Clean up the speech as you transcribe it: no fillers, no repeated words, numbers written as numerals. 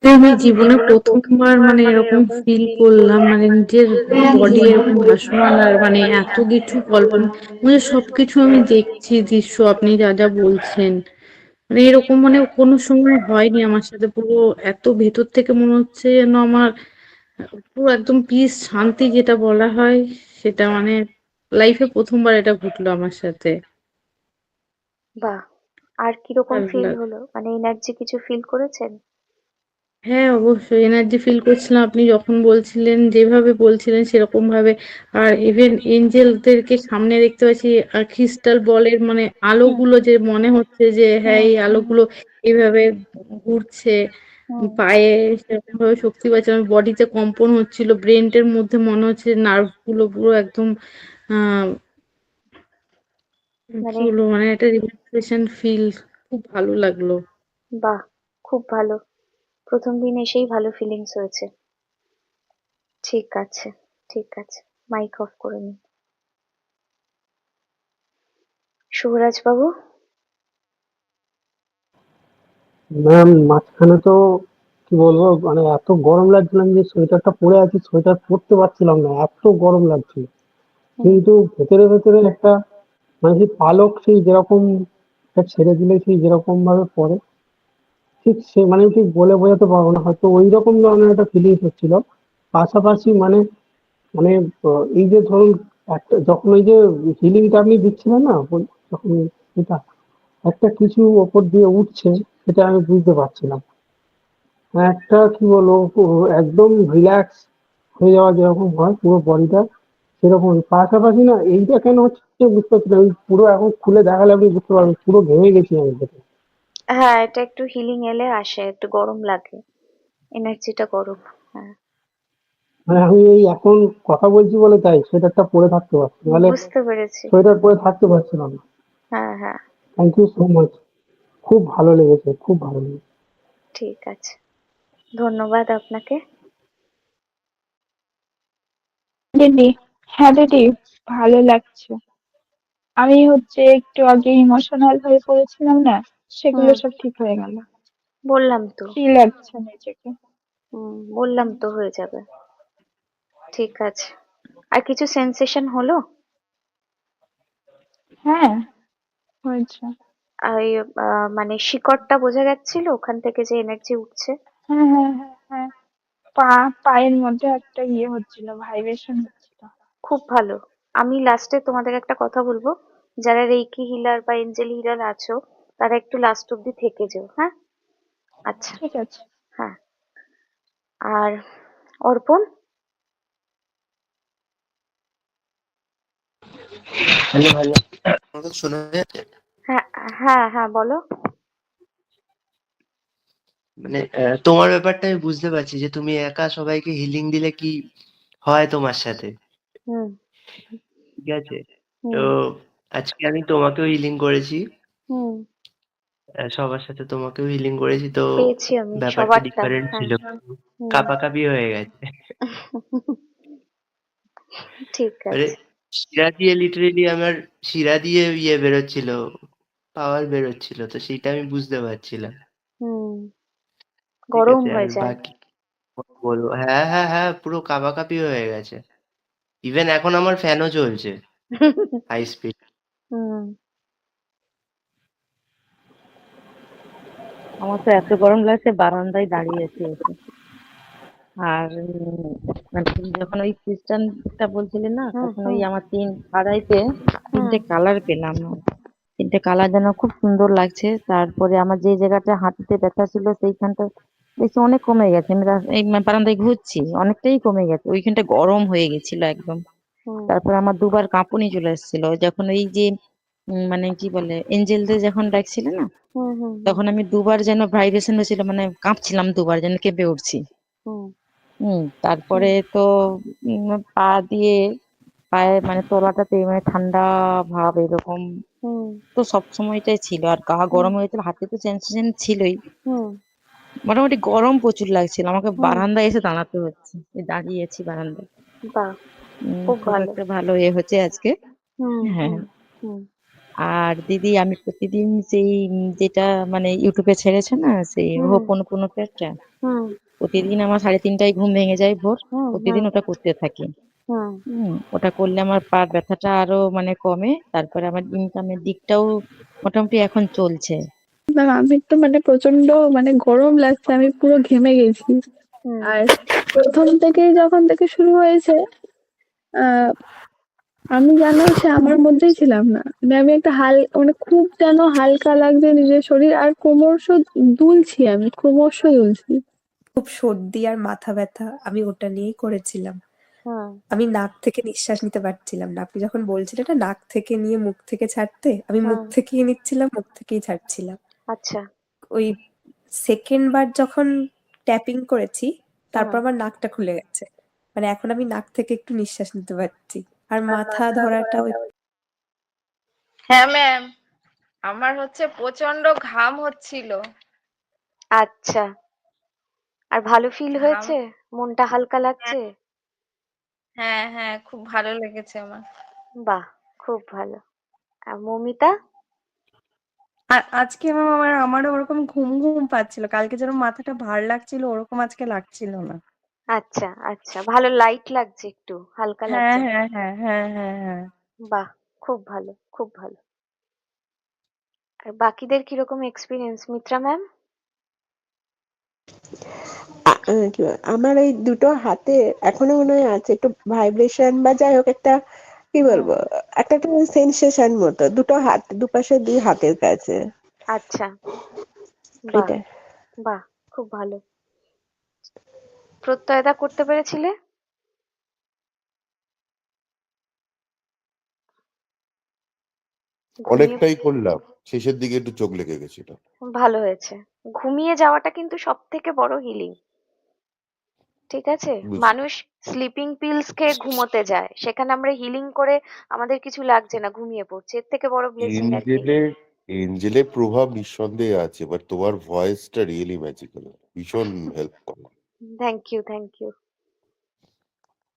আমি জীবনে প্রথমবার মানে এরকম ফিল করলাম, মানে নিজের বডি এরকম ভাসমান, আর মানে এত কিছু কল্পনা, মানে সবকিছু আমি দেখছি দৃশ্য, আপনি যা যা বলছেন, মানে এরকম মানে কোনো সময় হয়নি আমার সাথে। পুরো এত ভেতর থেকে মনে হচ্ছে যেন আমার পুরো একদম পিস, শান্তি যেটা বলা হয়, সেটা মানে লাইফে প্রথমবার এটা ঘটলো আমার সাথে। বাহ! আর কিরকম ভালো ফিল লাগ- হলো? মানে এনার্জি কিছু ফিল করেছেন? হ্যাঁ, অবশ্যই এনার্জি ফিল করছিলাম, আপনি যখন বলছিলেন, যেভাবে বলছিলেন সেরকম ভাবে। আর ইভেন এঞ্জেলদেরকে সামনে দেখতে পাচ্ছি, আর ক্রিস্টাল বলের মানে হুম, আলোগুলো যে মনে হচ্ছে যে হ্যাঁ হুম, এই হুম, আলোগুলো এইভাবে ঘুরছে হুম। পায়ে, সেরকম ভাবে শক্তি পাচ্ছি, আমার বডিতে কম্পন হচ্ছিল, ব্রেনটের মধ্যে মনে হচ্ছে নার্ভ গুলো পুরো একদম আহ কি মানে বলবো, মানে একটা রিল্যাক্সেশন ফিল, খুব ভালো লাগলো। বাহ! খুব ভালো। ১ম দিন এসেই ভালো ফিলিংস হয়েছে। ঠিক আছে, ঠিক আছে। মাইক অফ করে নিন। শুভরাজ বাবু? ম্যাম, মাঝখানে তো কি বলবো, মানে এত গরম লাগছিল যে সোয়েটারটা পরে আছি, সোয়েটার পরতে পারছিলাম না, এত গরম লাগছিল। হুম, কিন্তু ভেতরে ভেতরে একটা, মানে সেই পালক সেই যেরকম একটা ছেড়ে দিলে সেই যেরকম ভাবে পড়ে, ঠিক সে মানে ঠিক বলে বোঝাতে পারবো না, হয়তো ওই রকম ধরনের একটা ফিলিংস হচ্ছিল। পাশাপাশি মানে মানে এই যে ধরুন, একটা যখন ওই যে হিলিংটা আপনি দিচ্ছিলেন না, যখন এটা একটা কিছু ওপর দিয়ে উঠছে, সেটা আমি বুঝতে পারছিলাম। একটা কি বলবো, একদম রিল্যাক্স হয়ে যাওয়া যেরকম হয় পুরো বডিটা, সেরকম। পাশাপাশি না এইটা কেন হচ্ছে বুঝতে পারছি না, আমি পুরো এখন খুলে দেখালে আপনি বুঝতে পারবেন, পুরো ঘেমে গেছি আমি দেখে। হ্যাঁ, এটা একটু হিলিং এলে আসে, একটু গরম লাগে। এনার্জিটা গরম। হ্যাঁ, মানে আমি এই এখন কথা বলছি বলে তাই সোয়েটারটা পরে থাকতে পারছি, নাহলে বুঝতে পেরেছি। সোয়েটার পরে থাকতে পারছিলাম না। হ্যাঁ, হ্যাঁ, থ্যাংক ইউ সো মাচ। খুব ভালো লেগেছে, খুব ভালো লেগেছে। ঠিক আছে। ধন্যবাদ আপনাকে। দিদি, হ্যাঁ দিদি, ভালো লাগছে। আমি একটু আগে ইমোশনাল হয়ে পড়েছিলাম না, সেগুলো হুম, সব ঠিক হয়ে গেল। বললাম তো। ফ্রি লাগছে নিজেকে। বললাম তো হয়ে যাবে। ঠিক আছে। আর কিছু সেন্সেশন হলো? হ্যাঁ, হয়েছে। আর মানে শিকড়টা বোঝা যাচ্ছিল ওখান থেকে যে এনার্জি উঠছে? হ্যাঁ, হ্যাঁ, হ্যাঁ, হ্যাঁ। পায়ের মধ্যে একটা হচ্ছিল, ভাইব্রেশন হচ্ছিল। খুব ভালো। আমি লাস্টে তোমাদের একটা কথা বলবো, যারা রেইকি হিলার বা এঞ্জেল হিলার আছো, তারা একটু লাস্ট অব্দি থেকে যেও, হ্যাঁ? আচ্ছা। ঠিক আছে। হ্যাঁ। আর অর্পণ? হ্যালো হ্যালো, আমার কথা শোনা যাচ্ছে? হ্যাঁ, হ্যাঁ, হ্যাঁ, বলো। মানে তোমার ব্যাপারটা আমি বুঝতে পারছি যে তুমি একা সবাইকে হিলিং দিলে কি হয় তোমার সাথে। হুম, ঠিক আছে, তো হুম, আজকে আমি তোমাকেও হিলিং করেছি, হুম। সবার সাথে তোমাকেও হিলিং করেছি, তো পেয়েছি আমি ব্যাপারটা সবারটা। ডিফারেন্ট হ্যাঁ। ছিল, হুম। কাঁপাকাঁপি হয়ে গেছে। ঠিক মানে আছে। শিরা দিয়ে লিটারেলি আমার শিরা দিয়ে বেরোচ্ছিল, পাওয়ার বেরোচ্ছিল, তো সেইটা আমি বুঝতে পারছিলাম। হুম। ঠিক গরম আছে, আর হয়ে যায়। বাকি বলবো, হ্যাঁ হ্যাঁ হ্যাঁ, পুরো কাঁপাকাঁপি হয়ে গেছে। ইভেন এখন আমার ফ্যানও চলছে হাই স্পিড। হুম, আমার তো এত গরম লাগছে, বারান্দায় দাঁড়িয়ে আছি এসে। আর মানে তুমি যখন ওই খ্রিস্টানটা বলছিলে না, হুম, তখন ওই হুম, আমার 3 আড়াইতে হুম, 3টে কালার পেলাম। 3টে কালার যেন খুব সুন্দর লাগছে। তারপরে আমার যে জায়গাটা হাঁটুতে ব্যথা ছিল সেইখানটা দেখছি অনেক কমে গেছে। আমি এই বারান্দায় ঘুরছি, অনেকটাই কমে গেছে। ওইখানটা গরম হয়ে গেছিল একদম। হুম, তারপর আমার দুবার কাঁপুনি চলে এসেছিল যখন ওই যে মানে কি বলে এঞ্জেলদের যখন ডাকছিল না, হুম, হুম, হুম, তখন আমি দুবার যেন ভাইব্রেশন হয়েছিল, মানে কাঁপছিলাম দুবার, যেন কেঁপে উঠছি। হুম, তারপরে হুম, তো পা দিয়ে পায়ে মানে তলাটাতে মানে ঠান্ডা ভাব এরকম হুম, তো সব সময়টাই ছিল। আর গা হুম, গরম হয়েছিল, হাতে তো সেন্সেশন ছিলই। হুম, মোটামুটি গরম প্রচুর লাগছিল, আমাকে হুম। বারান্দায় এসে দাঁড়াতে হচ্ছে। এই দাঁড়িয়েছি বারান্দায়। বাহ! খুব খুব ভালো। একটা ভালো হচ্ছে আজকে। হুম, হ্যাঁ। হুম, হুম, আর দিদি, আমি প্রতিদিন সেই যেটা মানে ইউটিউবে ছেড়েছে না, সেই হুম, হোপোনোপোনো প্যাটটা, হুম প্রতিদিন আমার 3:30টায় ঘুম ভেঙে যায় ভোর। হুম প্রতিদিন হুম ওটা করতে থাকি। হুম ওটা করলে আমার পার ব্যথাটা আরো মানে কমে। তারপরে আমার ইনকামের দিকটাও মোটামুটি এখন চলছে। ম্যাম আমি তো মানে প্রচন্ড মানে গরম লাগছে, আমি পুরো ঘেমে গেছি। হুম আর প্রথম থেকেই যখন থেকে শুরু হয়েছে, আহ আমি যেন সে আমার মধ্যেই ছিলাম না, মানে আমি একটা মানে খুব যেন হালকা লাগছে নিজের শরীর, আর ক্রমশ দুলছি, আমি ক্রমশ দুলছি। খুব সর্দি আর মাথা ব্যথা, আমি ওটা নিয়েই করেছিলাম। হুম আমি নাক থেকে নিঃশ্বাস নিতে পারছিলাম না। আপনি যখন বলছিলেন না নাক থেকে নিয়ে মুখ থেকে ছাড়তে, আমি মুখ হুম থেকেই নিচ্ছিলাম, মুখ থেকেই ছাড়ছিলাম। আচ্ছা ওই সেকেন্ড বার যখন ট্যাপিং করেছি, তারপর হুম আমার নাকটা খুলে গেছে। মানে এখন আমি নাক থেকে একটু নিঃশ্বাস নিতে পারছি। আর মাথা ধরাটাও হ্যাঁ ম্যাম, আমার হচ্ছে প্রচন্ড ঘাম হচ্ছিল। আচ্ছা, আর ভালো ফিল ঘাম, হয়েছে? মনটা হালকা হ্যাঁ লাগছে? হ্যাঁ হ্যাঁ, খুব ভালো লেগেছে আমার। বাহ, খুব ভালো। আর মৌমিতা? আর আজকে ম্যাম আমারও ওরকম ঘুম ঘুম পাচ্ছিল, কালকে যেরকম মাথাটা ভার লাগছিল ওরকম আজকে লাগছিল না। আচ্ছা আচ্ছা, ভালো লাইট লাগছে, একটু হালকা হ্যাঁ লাগছে। হ্যাঁ হ্যাঁ হ্যাঁ হ্যাঁ হ্যাঁ। বাহ, খুব ভালো খুব ভালো। আর বাকিদের কিরকম এক্সপিরিয়েন্স, মিত্রা ম্যাম? আমার এই দুটো হাতে এখনো মনে হয় আছে একটু ভাইব্রেশন, বা যাই হোক একটা কি হুম বলবো, একটা একটা সেন্সেশন মতো দুটো হাত, দুপাশে দুই হাতের কাছে আচ্ছা, বাহ এটা। বাহ, খুব ভালো। প্রত্যয়টা করতে পেরেছিলে? ঘুমিয়ে অনেকটাই করলাম, শেষের দিকে একটু চোখ লেগে গেছিল। ভালো হয়েছে। ঘুমিয়ে যাওয়াটা কিন্তু সব থেকে বড় হিলিং। ঠিক আছে, বুঝছি। মানুষ স্লিপিং পিলস খেয়ে ঘুমোতে যায়, সেখানে আমরা হিলিং করে আমাদের কিছু লাগছে না, ঘুমিয়ে পড়ছি, এর থেকে বড় ব্লেসিং আর কি? এঞ্জেলের এঞ্জেলের প্রভাব নিঃসন্দেহে আছে, বাট তোমার ভয়েসটা রিয়েলি ম্যাজিক্যাল, ভীষণ হেল্প করে। Thank you thank you.